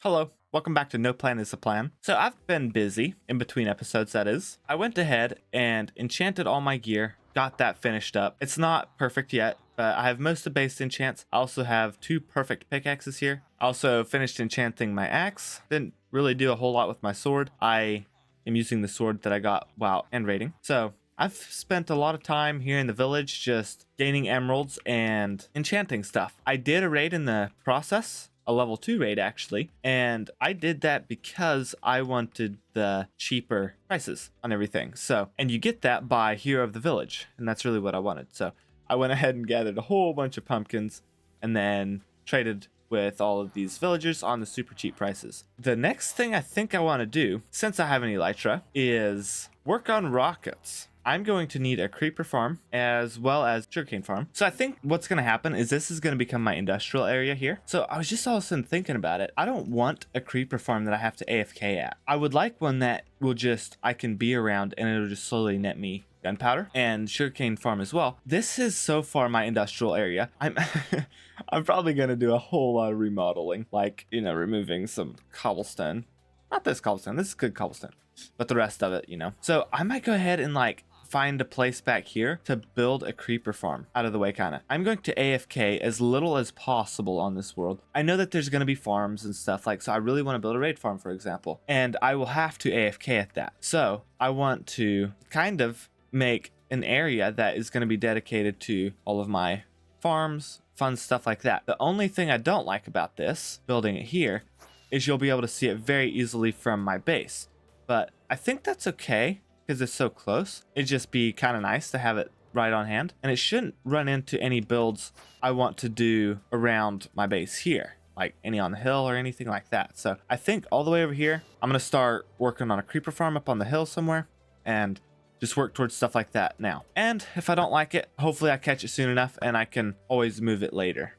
Hello, welcome back to No Plan is a Plan. So I've been busy in between episodes, that is. I went ahead and enchanted all my gear, got that finished up. It's not perfect yet, but I have most of the base enchants. I also have 2 perfect pickaxes here. I also finished enchanting my axe. Didn't really do a whole lot with my sword. I am using the sword that I got while end raiding. So I've spent a lot of time here in the village just gaining emeralds and enchanting stuff. I did a raid in the process, a level 2 raid actually, and I did that because I wanted the cheaper prices on everything. So, and you get that by Hero of the Village, and that's really what I wanted. So I went ahead and gathered a whole bunch of pumpkins and then traded with all of these villagers on the super cheap prices. The next thing I think I want to do, since I have an elytra, is work on rockets. I'm going to need a creeper farm as well as sugarcane farm. So I think what's going to happen is this is going to become my industrial area here. So I was just all of a sudden thinking about it. I don't want a creeper farm that I have to AFK at. I would like one that will just, I can be around and it'll just slowly net me gunpowder and sugarcane farm as well. This is so far my industrial area. I'm probably going to do a whole lot of remodeling, like, you know, removing some cobblestone. Not this cobblestone. This is good cobblestone, but the rest of it, you know. So I might go ahead and like find a place back here to build a creeper farm out of the way kind of. I'm going to AFK as little as possible on this world. I know that there's going to be farms and stuff like, so I really want to build a raid farm, for example, and I will have to AFK at that. So I want to kind of make an area that is going to be dedicated to all of my farms, fun stuff like that. The only thing I don't like about this, building it here, is you'll be able to see it very easily from my base. But I think that's okay because it's so close. It'd just be kind of nice to have it right on hand. And it shouldn't run into any builds I want to do around my base here, like any on the hill or anything like that. So I think all the way over here, I'm going to start working on a creeper farm up on the hill somewhere and just work towards stuff like that now. And if I don't like it, hopefully I catch it soon enough and I can always move it later.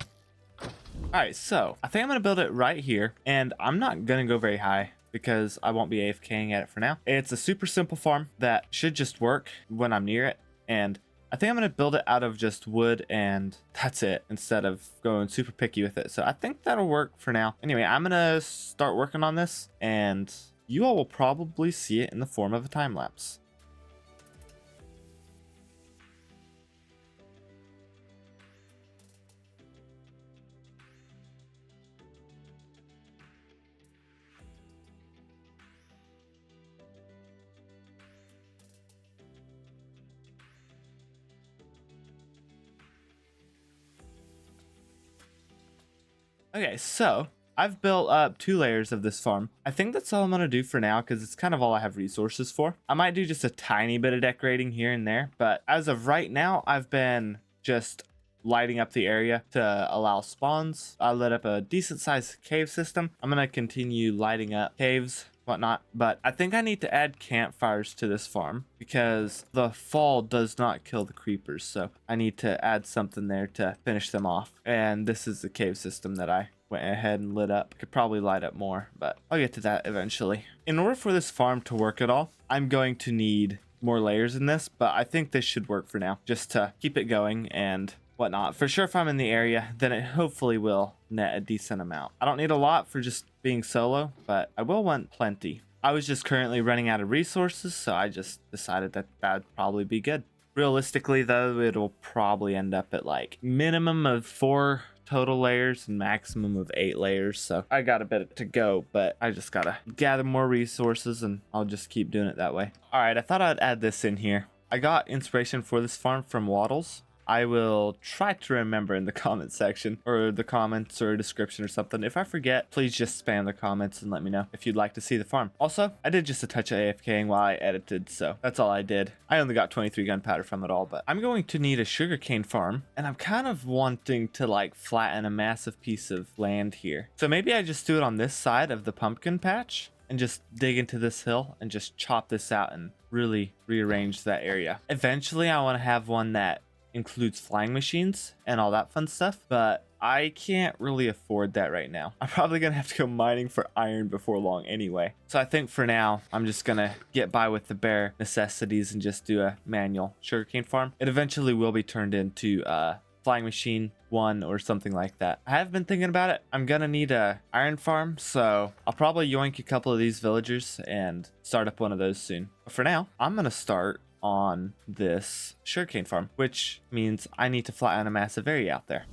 All right, so I think I'm going to build it right here, and I'm not going to go very high because I won't be AFKing at it for now. It's a super simple farm that should just work when I'm near it, and I think I'm going to build it out of just wood and that's it, instead of going super picky with it. So I think that'll work for now. Anyway, I'm going to start working on this, and you all will probably see it in the form of a time lapse. Okay, so I've built up 2 layers of this farm. I think that's all I'm going to do for now because it's kind of all I have resources for. I might do just a tiny bit of decorating here and there, but as of right now, I've been just lighting up the area to allow spawns. I lit up a decent sized cave system. I'm going to continue lighting up caves, whatnot, but I think I need to add campfires to this farm because the fall does not kill the creepers, so I need to add something there to finish them off. And this is the cave system that I went ahead and lit up. Could probably light up more, but I'll get to that eventually. In order for this farm to work at all, I'm going to need more layers in this, but I think this should work for now just to keep it going and whatnot. For sure, if I'm in the area, then it hopefully will net a decent amount. I don't need a lot for just being solo, but I will want plenty. I was just currently running out of resources, so I just decided that that'd probably be good. Realistically though, it'll probably end up at like minimum of 4 total layers and maximum of 8 layers, so I got a bit to go, but I just gotta gather more resources and I'll just keep doing it that way. All right, I thought I'd add this in here. I got inspiration for this farm from Waddles. I will try to remember in the comment section or the comments or description or something. If I forget, please just spam the comments and let me know if you'd like to see the farm. Also, I did just a touch of AFKing while I edited, so that's all I did. I only got 23 gunpowder from it all, but I'm going to need a sugarcane farm, and I'm kind of wanting to like flatten a massive piece of land here. So maybe I just do it on this side of the pumpkin patch and just dig into this hill and just chop this out and really rearrange that area. Eventually, I want to have one that includes flying machines and all that fun stuff, but I can't really afford that right now. I'm probably gonna have to go mining for iron before long anyway. So I think for now, I'm just gonna get by with the bare necessities and just do a manual sugarcane farm. It eventually will be turned into flying machine 1 or something like that. I have been thinking about it. I'm gonna need a iron farm, so I'll probably yoink a couple of these villagers and start up one of those soon. But for now, I'm gonna start on this sugarcane farm, which means I need to fly on a massive area out there.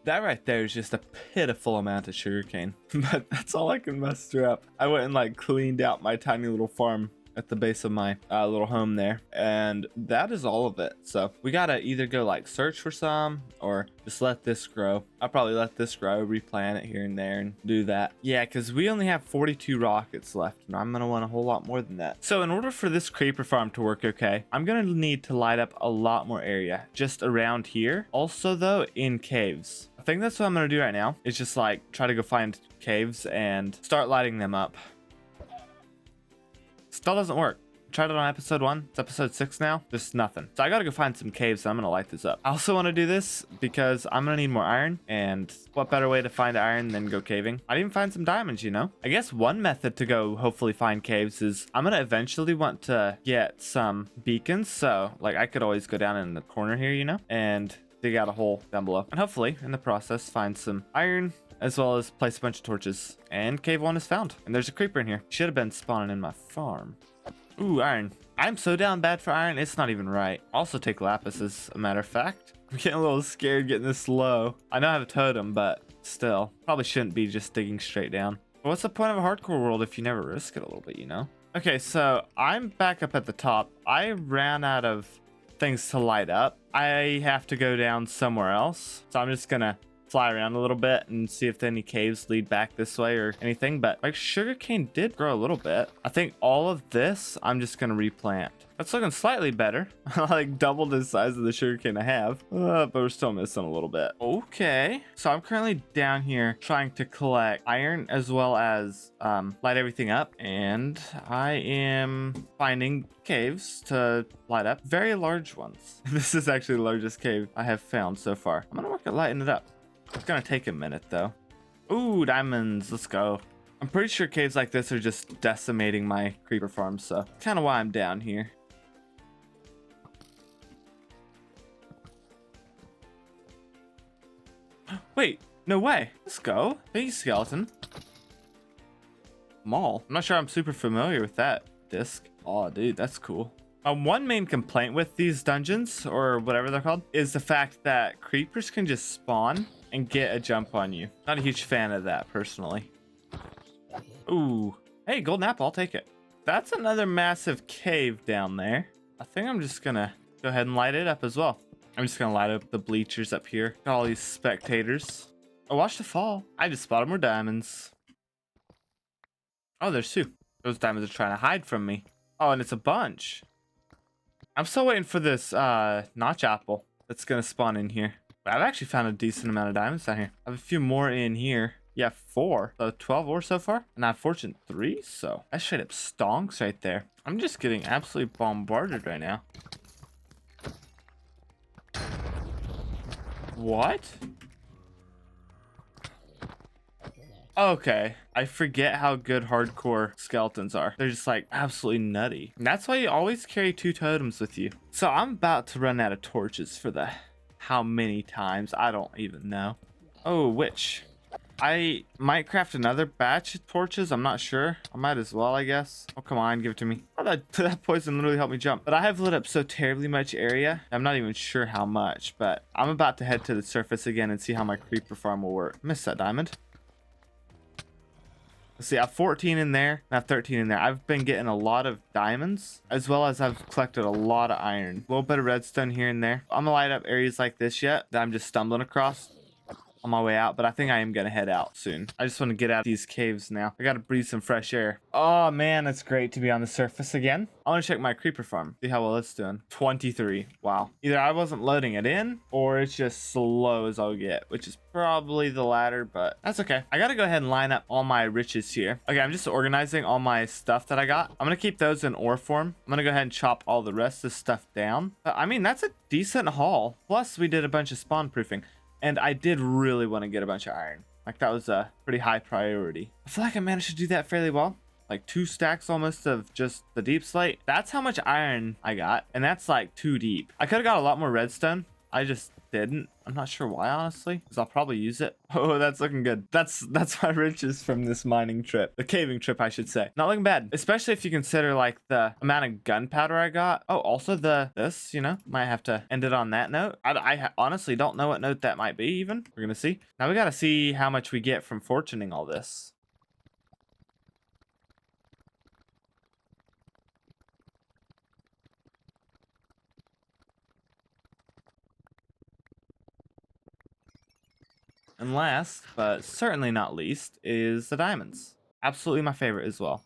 That right there is just a pitiful amount of sugarcane, but that's all I can muster up. I went and like cleaned out my tiny little farm at the base of my little home there, and that is all of it. So we gotta either go like search for some or just let this grow. I'll probably let this grow, replant it here and there and do that. Yeah, because we only have 42 rockets left and I'm gonna want a whole lot more than that. So in order for this creeper farm to work okay, I'm gonna need to light up a lot more area just around here. Also though, in caves. I think that's what I'm gonna do right now, is just like try to go find caves and start lighting them up. Still doesn't work. Tried it on episode 1. It's episode 6 now. Just nothing. So I gotta go find some caves and I'm gonna light this up. I also want to do this because I'm gonna need more iron, and what better way to find iron than go caving? I'd even find some diamonds, you know? I guess one method to go hopefully find caves is I'm gonna eventually want to get some beacons. So like I could always go down in the corner here, you know, and dig out a hole down below, and hopefully in the process find some iron, as well as place a bunch of torches. And cave 1 is found. And there's a creeper in here. Should have been spawning in my farm. Ooh, iron. I'm so down bad for iron, it's not even right. Also take lapis as a matter of fact. I'm getting a little scared getting this low. I know I have a totem, but still. Probably shouldn't be just digging straight down. But what's the point of a hardcore world if you never risk it a little bit, you know? Okay, so I'm back up at the top. I ran out of things to light up. I have to go down somewhere else. So I'm just gonna fly around a little bit and see if any caves lead back this way or anything. But like sugarcane did grow a little bit. I think all of this I'm just gonna replant. That's looking slightly better. Like double the size of the sugarcane I have, but we're still missing a little bit. Okay, so I'm currently down here trying to collect iron as well as light everything up, and I am finding caves to light up, very large ones. This is actually the largest cave I have found so far. I'm gonna work at lighting it up. It's gonna take a minute though. Ooh, diamonds, let's go. I'm pretty sure caves like this are just decimating my creeper farm, so kind of why I'm down here. Wait, no way. Let's go. Hey, skeleton. Mall. I'm not sure I'm super familiar with that disc. Oh, dude, that's cool. One main complaint with these dungeons, or whatever they're called, is the fact that creepers can just spawn and get a jump on you. Not a huge fan of that, personally. Ooh. Hey, golden apple, I'll take it. That's another massive cave down there. I think I'm just gonna go ahead and light it up as well. I'm just gonna light up the bleachers up here. Got all these spectators. Oh, watch the fall. I just spotted more diamonds. Oh, there's 2. Those diamonds are trying to hide from me. Oh, and it's a bunch. I'm still waiting for this notch apple that's gonna spawn in here. But I've actually found a decent amount of diamonds down here. I have a few more in here. Yeah, 4. So 12 ore so far. And I have fortune 3. So that straight up stonks right there. I'm just getting absolutely bombarded right now. What? Okay, I forget how good hardcore skeletons are. They're just like absolutely nutty. And that's why you always carry 2 totems with you. So I'm about to run out of torches for the how many times, I don't even know. Oh, witch. I might craft another batch of torches. I'm not sure. I might as well, I guess. Oh, come on, give it to me. Oh, that poison literally helped me jump. But I have lit up so terribly much area. I'm not even sure how much, but I'm about to head to the surface again and see how my creeper farm will work. Missed that diamond. Let's see, I have 14 in there, and I have 13 in there. I've been getting a lot of diamonds, as well as I've collected a lot of iron. A little bit of redstone here and there. I'm gonna light up areas like this yet that I'm just stumbling across. on my way out, but I think I am gonna head out soon. I just want to get out of these caves now. I gotta breathe some fresh air. Oh man, it's great to be on the surface again. I want to check my creeper farm, see how well it's doing. 23. Wow. Either I wasn't loading it in or it's just slow as I'll get, which is probably the latter, but that's okay. I gotta go ahead and line up all my riches here. Okay, I'm just organizing all my stuff that I got. I'm gonna keep those in ore form. I'm gonna go ahead and chop all the rest of the stuff down. I mean, that's a decent haul. Plus, we did a bunch of spawn proofing. And I did really want to get a bunch of iron. Like, that was a pretty high priority. I feel like I managed to do that fairly well. Like 2 stacks almost of just the deep slate. That's how much iron I got. And that's like 2 deep. I could have got a lot more redstone. I just didn't. I'm not sure why, honestly, because I'll probably use it. Oh, that's looking good. That's my riches from this mining trip. The caving trip, I should say. Not looking bad, especially if you consider like the amount of gunpowder I got. Oh, also this, you know, might have to end it on that note. I honestly don't know what note that might be even. We're gonna see. Now we gotta see how much we get from fortuning all this. And last, but certainly not least, is the diamonds. Absolutely my favorite as well.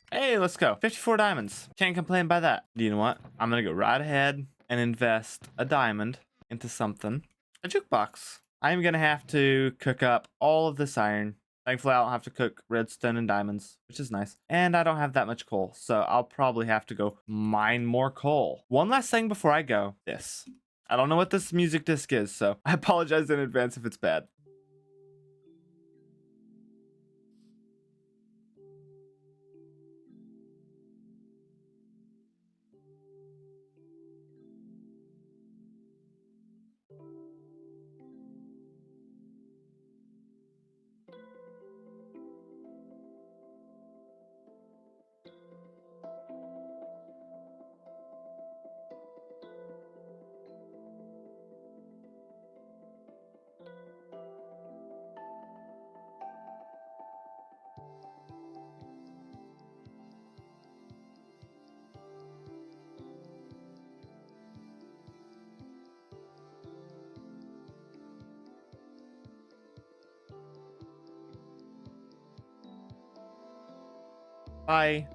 Hey, let's go. 54 diamonds. Can't complain by that. You know what? I'm going to go right ahead and invest a diamond into something. A jukebox. I'm going to have to cook up all of this iron. Thankfully, I don't have to cook redstone and diamonds, which is nice. And I don't have that much coal, so I'll probably have to go mine more coal. One last thing before I go. This. I don't know what this music disc is, so I apologize in advance if it's bad. Bye.